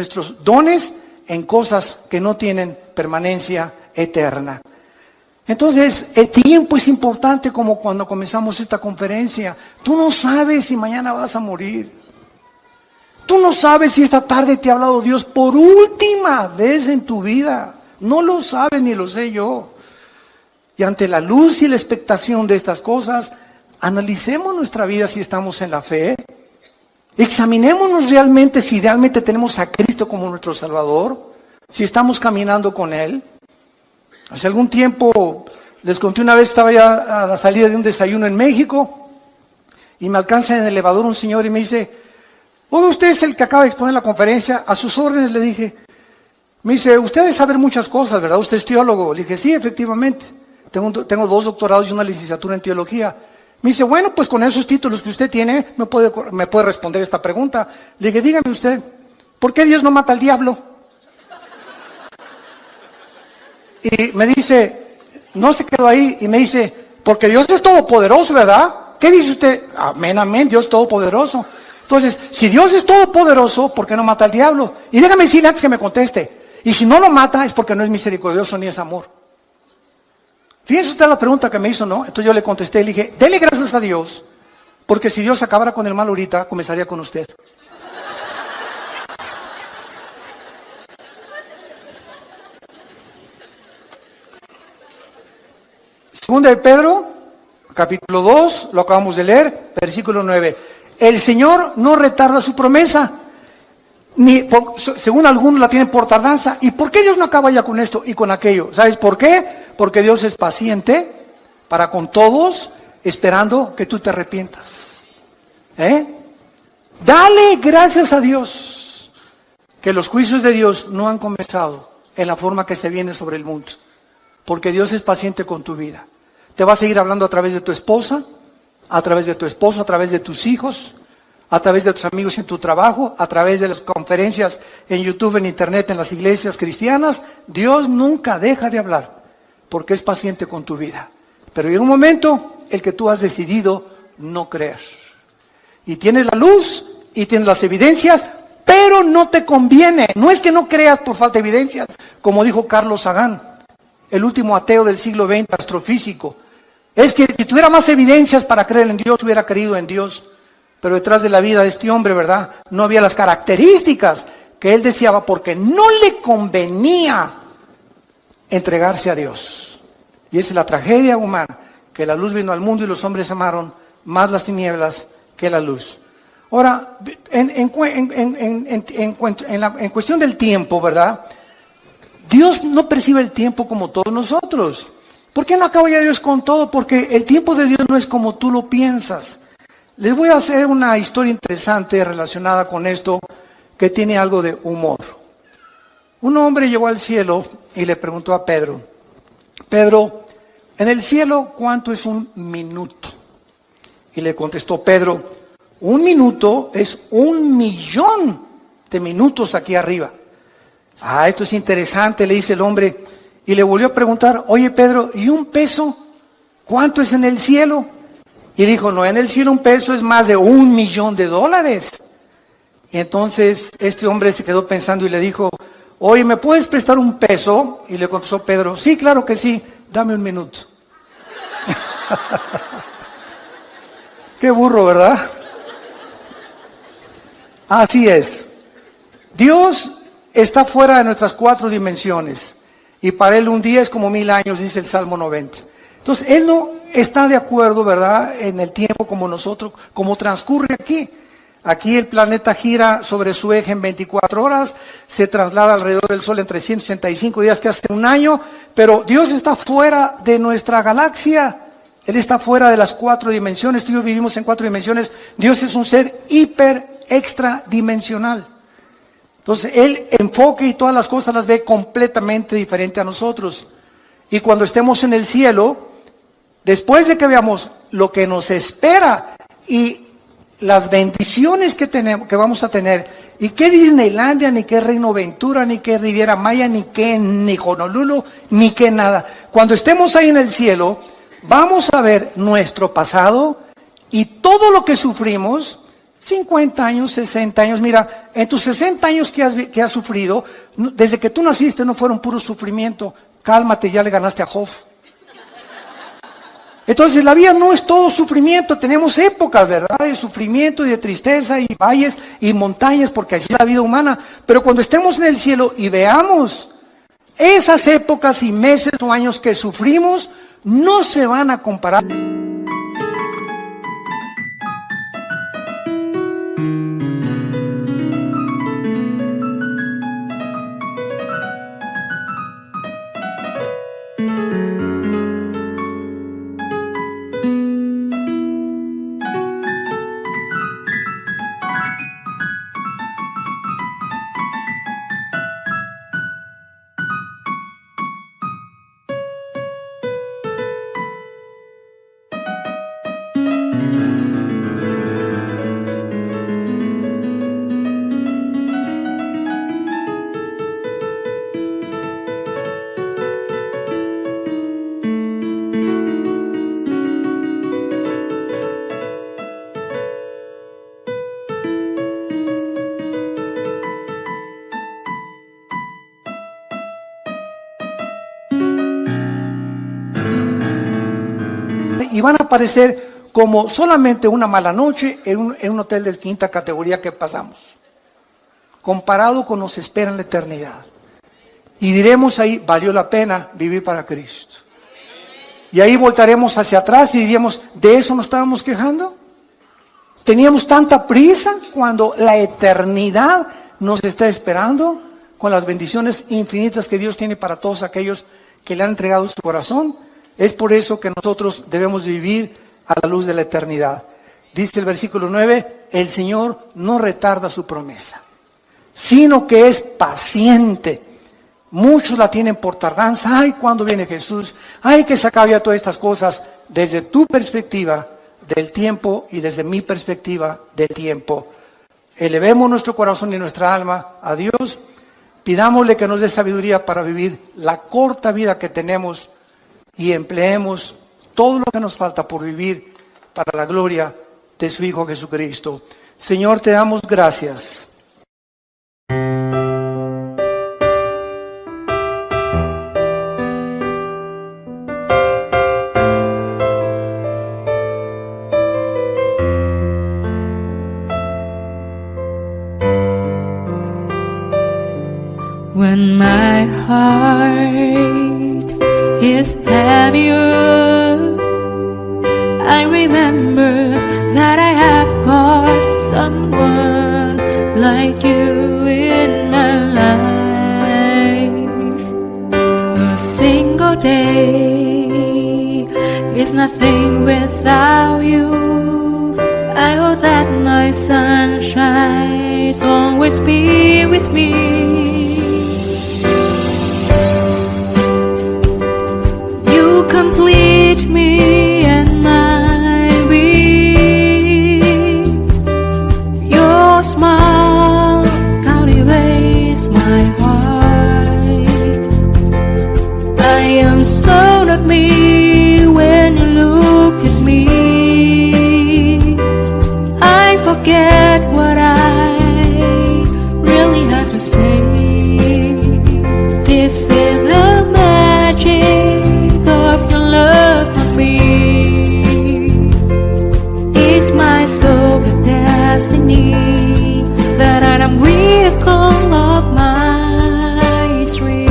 nuestros dones en cosas que no tienen permanencia eterna. Entonces, el tiempo es importante, como cuando comenzamos esta conferencia. Tú no sabes si mañana vas a morir. Tú no sabes si esta tarde te ha hablado Dios por última vez en tu vida. No lo sabes ni lo sé yo. Y ante la luz y la expectación de estas cosas, analicemos nuestra vida si estamos en la fe. Examinémonos realmente si realmente tenemos a Cristo como nuestro Salvador, si estamos caminando con Él. Hace algún tiempo, les conté una vez, estaba ya a la salida de un desayuno en México y me alcanza en el elevador un señor y me dice: oiga, usted es el que acaba de exponer la conferencia, a sus órdenes, le dije. Me dice: usted debe saber muchas cosas, ¿verdad? Usted es teólogo. Le dije: sí, efectivamente. Tengo 2 doctorados y una licenciatura en teología. Me dice: bueno, pues con esos títulos que usted tiene, me puede responder esta pregunta. Le dije: dígame usted, ¿por qué Dios no mata al diablo? Y me dice, no se quedó ahí, y me dice: porque Dios es todopoderoso, ¿verdad? ¿Qué dice usted? Amén, amén, Dios es todopoderoso. Entonces, si Dios es todopoderoso, ¿por qué no mata al diablo? Y déjame decirle antes que me conteste, y si no lo mata es porque no es misericordioso ni es amor. Fíjense usted la pregunta que me hizo, ¿no? Entonces yo le contesté, le dije: dele gracias a Dios, porque si Dios acabara con el mal ahorita, comenzaría con usted. Segunda de Pedro, capítulo 2, lo acabamos de leer, versículo 9. El Señor no retarda su promesa, según algunos la tienen por tardanza. ¿Y por qué Dios no acaba ya con esto y con aquello? ¿Sabes por qué? Porque Dios es paciente para con todos, esperando que tú te arrepientas. Dale gracias a Dios que los juicios de Dios no han comenzado en la forma que se viene sobre el mundo, porque Dios es paciente con tu vida. Te va a seguir hablando a través de tu esposa, a través de tu esposo, a través de tus hijos, a través de tus amigos en tu trabajo, a través de las conferencias en YouTube, en Internet, en las iglesias cristianas. Dios nunca deja de hablar, porque es paciente con tu vida. Pero llega un momento el que tú has decidido no creer. Y tienes la luz y tienes las evidencias, pero no te conviene. No es que no creas por falta de evidencias, como dijo Carlos Sagan, el último ateo del siglo XX, astrofísico. Es que si tuviera más evidencias para creer en Dios, hubiera creído en Dios. Pero detrás de la vida de este hombre, ¿verdad?, no había las características que él deseaba, porque no le convenía entregarse a Dios. Y esa es la tragedia humana, que la luz vino al mundo y los hombres amaron más las tinieblas que la luz. Ahora, en cuestión del tiempo, ¿verdad?, Dios no percibe el tiempo como todos nosotros. ¿Por qué no acaba ya Dios con todo? Porque el tiempo de Dios no es como tú lo piensas. Les voy a hacer una historia interesante relacionada con esto, que tiene algo de humor. Un hombre llegó al cielo y le preguntó a Pedro: Pedro, en el cielo, ¿cuánto es un minuto? Y le contestó Pedro: un minuto es 1.000.000 de minutos aquí arriba. Esto es interesante, le dice el hombre, y le volvió a preguntar: oye Pedro, ¿y un peso? ¿Cuánto es en el cielo? Y dijo: no, en el cielo un peso es más de $1.000.000. Y entonces este hombre se quedó pensando y le dijo: oye, ¿me puedes prestar un peso? Y le contestó Pedro: sí, claro que sí, dame un minuto. Qué burro, ¿verdad? Así es. Dios está fuera de nuestras 4 dimensiones, y para Él un día es como 1.000 años, dice el Salmo 90. Entonces, Él no está de acuerdo, ¿verdad?, en el tiempo como nosotros, como transcurre aquí. Aquí el planeta gira sobre su eje en 24 horas, se traslada alrededor del Sol en 365 días, que hace un año, pero Dios está fuera de nuestra galaxia. Él está fuera de las 4 dimensiones. Tú y yo vivimos en 4 dimensiones. Dios es un ser extradimensional. Entonces, Él enfoca y todas las cosas las ve completamente diferente a nosotros. Y cuando estemos en el cielo, después de que veamos lo que nos espera y las bendiciones que vamos a tener, y qué Disneylandia, ni qué Reino Ventura, ni qué Riviera Maya, ni Honolulu, ni qué nada. Cuando estemos ahí en el cielo, vamos a ver nuestro pasado y todo lo que sufrimos, 50 años, 60 años. Mira, en tus 60 años que has sufrido, desde que tú naciste no fueron puro sufrimiento. Cálmate, ya le ganaste a Job. Entonces la vida no es todo sufrimiento, tenemos épocas, ¿verdad? De sufrimiento y de tristeza y valles y montañas, porque así es la vida humana. Pero cuando estemos en el cielo y veamos esas épocas y meses o años que sufrimos, no se van a comparar. Y van a aparecer como solamente una mala noche en un hotel de quinta categoría que pasamos, comparado con nos espera en la eternidad. Y diremos ahí, valió la pena vivir para Cristo. Y ahí voltaremos hacia atrás y diríamos, ¿de eso nos estábamos quejando? ¿Teníamos tanta prisa cuando la eternidad nos está esperando con las bendiciones infinitas que Dios tiene para todos aquellos que le han entregado su corazón? Es por eso que nosotros debemos vivir a la luz de la eternidad. Dice el versículo 9, el Señor no retarda su promesa, sino que es paciente. Muchos la tienen por tardanza. Ay, ¿cuándo viene Jesús? Ay, que se acabe ya todas estas cosas. Desde tu perspectiva del tiempo y desde mi perspectiva del tiempo, elevemos nuestro corazón y nuestra alma a Dios. Pidámosle que nos dé sabiduría para vivir la corta vida que tenemos y empleemos todo lo que nos falta por vivir para la gloria de su Hijo Jesucristo. Señor, te damos gracias. When my heart is heavier, I remember that I have got someone like you in my life. A single day is nothing without you. I hope that my sunshine always be with me. Complete me and my being. Your smile cultivates my heart. I am so not me when you look at me. I forget what I really had to say. This is the magic of your love for me. Is my soul the destiny that I am vehicle of my dreams?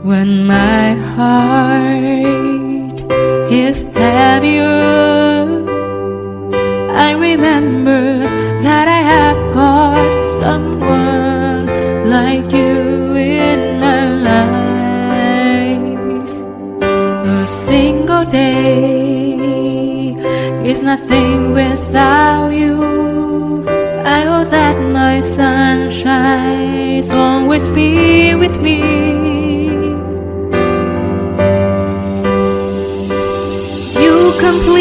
When my heart is heavier, I remember that I have got someone like you in my life. A single day is nothing without you. I hope that my sunshine always be with me. complete.